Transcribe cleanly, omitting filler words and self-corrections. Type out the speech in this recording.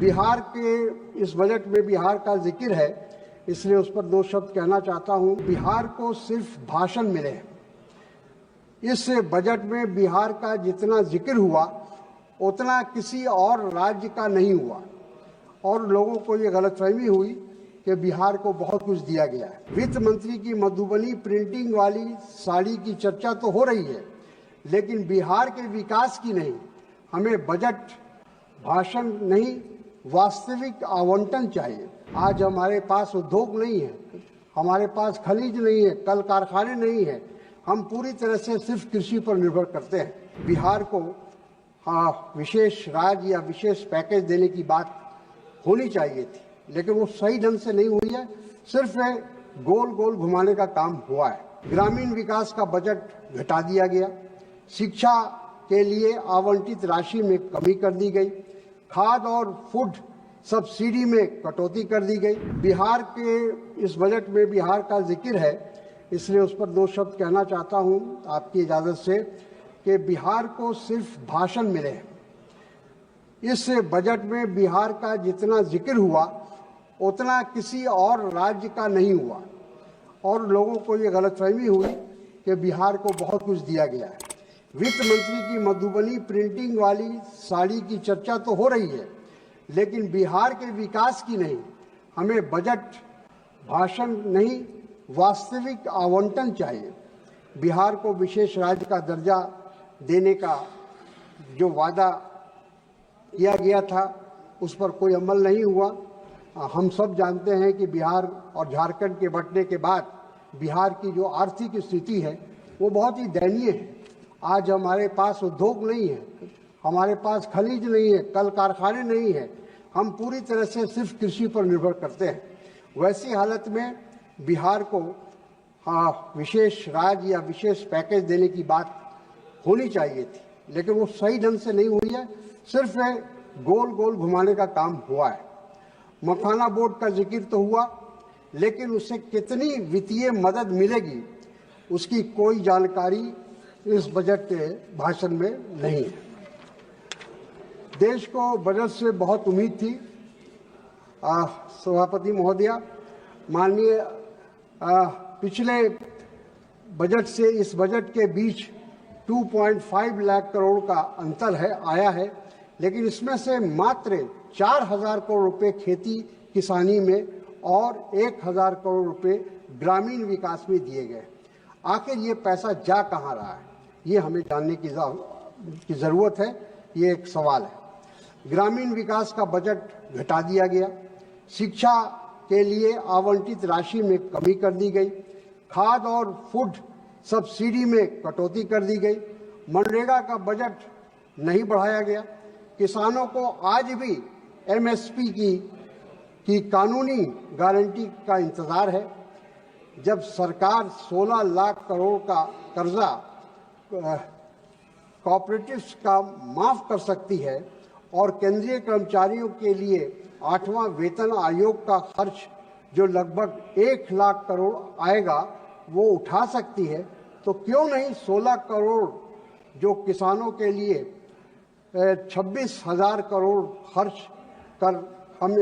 बिहार के इस बजट में बिहार का जिक्र है, इसलिए उस पर दो शब्द कहना चाहता हूं। बिहार को सिर्फ भाषण मिले हैं। इस बजट में बिहार का जितना जिक्र हुआ उतना किसी और राज्य का नहीं हुआ और लोगों को ये गलतफहमी हुई कि बिहार को बहुत कुछ दिया गया है। वित्त मंत्री की मधुबनी प्रिंटिंग वाली साड़ी की चर्चा तो हो रही है, लेकिन बिहार के विकास की नहीं। हमें बजट भाषण नहीं, वास्तविक आवंटन चाहिए। आज हमारे पास उद्योग नहीं है, हमारे पास खनिज नहीं है, कल कारखाने नहीं है। हम पूरी तरह से सिर्फ कृषि पर निर्भर करते हैं। बिहार को विशेष राज्य या विशेष पैकेज देने की बात होनी चाहिए थी, लेकिन वो सही ढंग से नहीं हुई है। सिर्फ गोल गोल घुमाने का काम हुआ है। ग्रामीण विकास का बजट घटा दिया गया। शिक्षा के लिए आवंटित राशि में कमी कर दी गई। खाद और फूड सब्सिडी में कटौती कर दी गई। बिहार के इस बजट में बिहार का जिक्र है, इसलिए उस पर दो शब्द कहना चाहता हूं आपकी इजाजत से कि बिहार को सिर्फ भाषण मिले हैं। इस बजट में बिहार का जितना जिक्र हुआ उतना किसी और राज्य का नहीं हुआ और लोगों को ये गलतफहमी हुई कि बिहार को बहुत कुछ दिया गया है। वित्त मंत्री की मधुबनी प्रिंटिंग वाली साड़ी की चर्चा तो हो रही है, लेकिन बिहार के विकास की नहीं। हमें बजट भाषण नहीं, वास्तविक आवंटन चाहिए। बिहार को विशेष राज्य का दर्जा देने का जो वादा किया गया था उस पर कोई अमल नहीं हुआ। हम सब जानते हैं कि बिहार और झारखंड के बंटने के बाद बिहार की जो आर्थिक स्थिति है वो बहुत ही दयनीय है। आज हमारे पास उद्योग नहीं है, हमारे पास खनिज नहीं है, कल कारखाने नहीं है। हम पूरी तरह से सिर्फ कृषि पर निर्भर करते हैं। वैसी हालत में बिहार को विशेष राज्य या विशेष पैकेज देने की बात होनी चाहिए थी, लेकिन वो सही ढंग से नहीं हुई है। सिर्फ गोल गोल घुमाने का काम हुआ है। मखाना बोर्ड का जिक्र तो हुआ, लेकिन उससे कितनी वित्तीय मदद मिलेगी उसकी कोई जानकारी इस बजट के भाषण में नहीं है। देश को बजट से बहुत उम्मीद थी। सभापति महोदया, माननीय पिछले बजट से इस बजट के बीच 2.5 लाख करोड़ का अंतर आया है, लेकिन इसमें से मात्र 4,000 करोड़ रुपए खेती किसानी में और 1,000 करोड़ रुपए ग्रामीण विकास में दिए गए। आखिर ये पैसा जा कहाँ रहा है, ये हमें जानने की ज़रूरत है। ये एक सवाल है। ग्रामीण विकास का बजट घटा दिया गया। शिक्षा के लिए आवंटित राशि में कमी कर दी गई। खाद और फूड सब्सिडी में कटौती कर दी गई। मनरेगा का बजट नहीं बढ़ाया गया। किसानों को आज भी एमएसपी की कानूनी गारंटी का इंतजार है। जब सरकार 16 लाख करोड़ का कर्जा कोऑपरेटिव्स का माफ कर सकती है और केंद्रीय कर्मचारियों के लिए 8वां वेतन आयोग का खर्च जो लगभग 1 लाख करोड़ आएगा वो उठा सकती है, तो क्यों नहीं 16 करोड़ जो किसानों के लिए 26,000 करोड़ खर्च कर हम